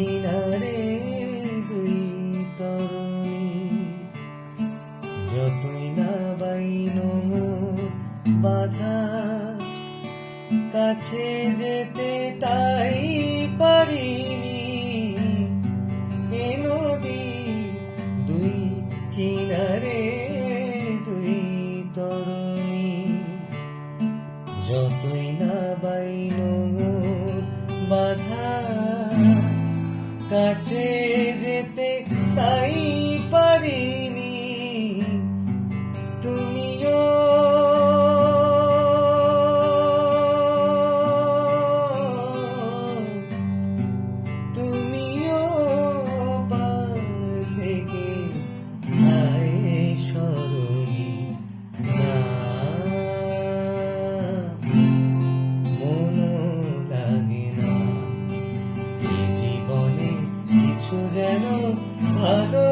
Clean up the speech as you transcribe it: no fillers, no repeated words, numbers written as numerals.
কিনারে দুই তরুণী, যতই না বাইনো বাধা, কাছে যেতে তাই পারিনি। এ নদী দুই কিনারে দুই তরুণী, যতই না বাইনো বাধা, কাছে যেতে তাই পারিনি। তুমিও তুমিও পার থেকে আয় সরলি না, মনও লাগে না। এই জীবনে কিছু যেন ভালো